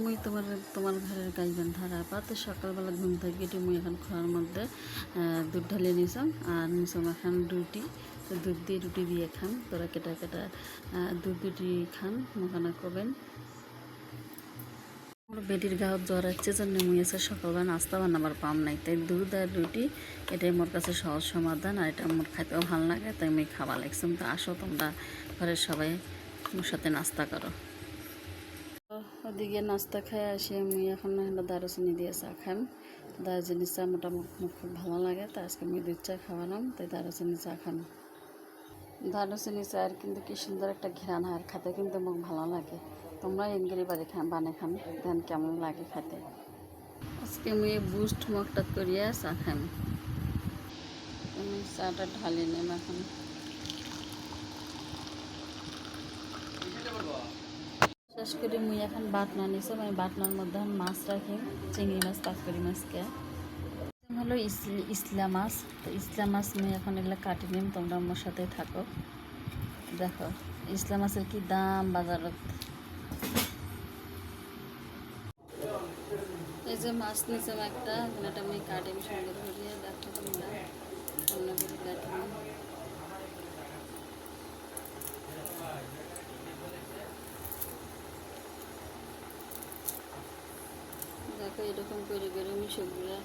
মুই তোমার ঘরের গাইবান্ধার আপা। তো সকালবেলা ঘুম থেকে উঠে মুই এখন খোয়ার মধ্যে দুধ ঢালিয়ে নিছাম আর নিছাম এখন রুটি। তো দুধ দিয়ে রুটি দিয়ে খান, তোরা কেটা কেটা দুধ রুটি খান মোখানা করবেন। আমার বেটির গাঁত জ্বর আসছে জন্য মুই আছে সকালবেলা নাস্তা বানাবার পাম নাই, তাই দুধ আর রুটি এটাই মোর কাছে সহজ সমাধান, আর এটা মোর খাইতেও ভালো লাগে, তাই মুই খাওয়া লাগছিলাম। তো আসো তোমরা ঘরের সবাই মোর সাথে নাস্তা করো। ওদিকে নাস্তা খাই আসি মুই এখন দারুচিনি দিয়ে চা খাম। দারুচিনি চা মোটামুটি মোক খুব ভালো লাগে, তাই আজকে মুই দুধ চা খাওয়ালাম, তাই দারুচিনি চা খাম। দারুচিনি চায়ের কিন্তু কি সুন্দর একটা ঘ্রাণ হয়, আর খেতে কিন্তু মোক ভালো লাগে। তোমরা এমগিরি বাড়ি বানে খান, দেন কেমন লাগে খেতে। আজকে মুই বুস্ট মগটা করিয়া চা খাম। আমি চাটা ঢালি নেম এখন। শেষ করে মুই এখন বাটনা নিছি, আমি বাটনার মধ্যে মাছ রাখি, চিংড়ি মাছ পাঁচকড়ি মাছকে হলো ইসলা মাছ। তো ইসলা মাছ মুই এখন এগুলো কাটি নিম, তোমরা আমার সাথে থাকো। দেখো ইসলা মাছের কি দাম বাজারত। এই যে মাছ নিয়েছিলাম একটা, এটা আমি কাটিম সুন্দর করিয়ে। দেখো তোমরা অন্য করে কাটিম। দেখো এরকম করে করে আমি সবগুলো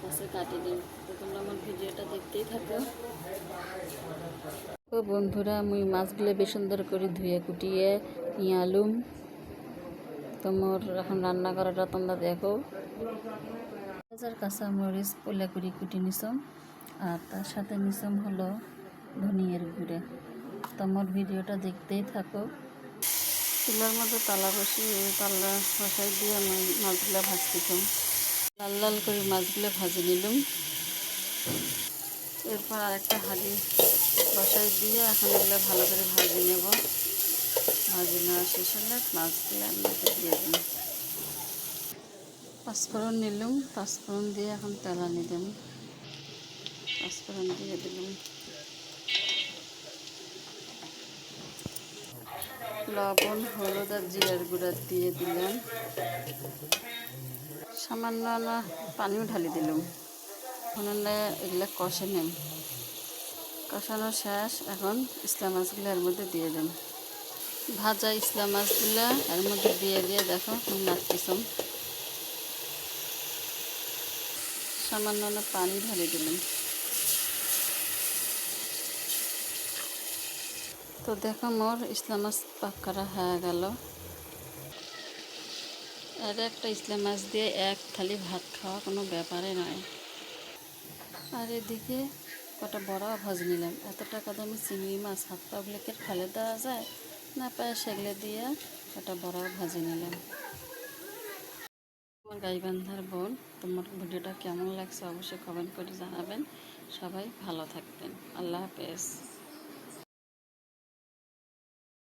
মাছে কাটি দিই। তো তোমরা আমার ভিডিওটা দেখতেই থাকো। ও বন্ধুরা, মুই মাছগুলো বেশ সুন্দর করে ধুয়ে কুটিয়ে নিয়ে আলুম। তোমার এখন রান্না করাটা তোমরা দেখো। কাঁচা মরিচ পোলা করে কুটি নিছম, আর তার সাথে নিছম হলো ধনিয়ার গুঁড়ে। তোমার ভিডিওটা দেখতেই থাকো। চুলার মধ্যে তালা বসাই দিয়ে আমি মাছগুলো ভাজতেছিলাম। লাল লাল করে মাছগুলো ভাজি নিলাম। এরপর আরেকটা হাঁড়ি বসাই দিয়ে এখন এগুলো ভালো করে ভাজি নেব। ভাজি নেওয়া শেষ হলে মাছগুলো আমি দিয়ে দিই। পাঁচফোড়ন নিলাম, পাঁচফোড়ন দিয়ে এখন তেলানি দিলাম। পাঁচফোড়ন দিয়ে দিলাম, লবণ হলুদ আর জিরার গুঁড়া দিয়ে দিলাম, সামান্য পানিও ঢালি দিলাম। এখন এগুলো কষে নেম। কষানো শেষ, এখন ইসলা মাছগুলো এর মধ্যে দিয়ে দিলাম। ভাজা ইসলা মাছগুলো এর মধ্যে দিয়ে দেখো নাড়তেছিলাম। সামান্য পানি ঢালি দিলাম। তো দেখো মোর ইসলা মাছ পাক করা হয়ে গেল। আর একটা ইসলা মাছ দিয়ে এক থালি ভাত খাওয়া কোনো ব্যাপারে নয়। আর এদিকে কটা বড়া ভাজি নিলাম। এত টাকা দামি চিংড়ি মাছ হাত পা গুলোকে ফেলে দেওয়া যায় না, পায়ে সেগুলো দিয়ে কটা বড়াও ভাজি নিলাম। আমার গাইবান্ধার বোন, তোমার ভিডিওটা কেমন লাগছে অবশ্যই কমেন্ট করে জানাবেন। সবাই ভালো থাকবেন। আল্লাহ হাফেজ।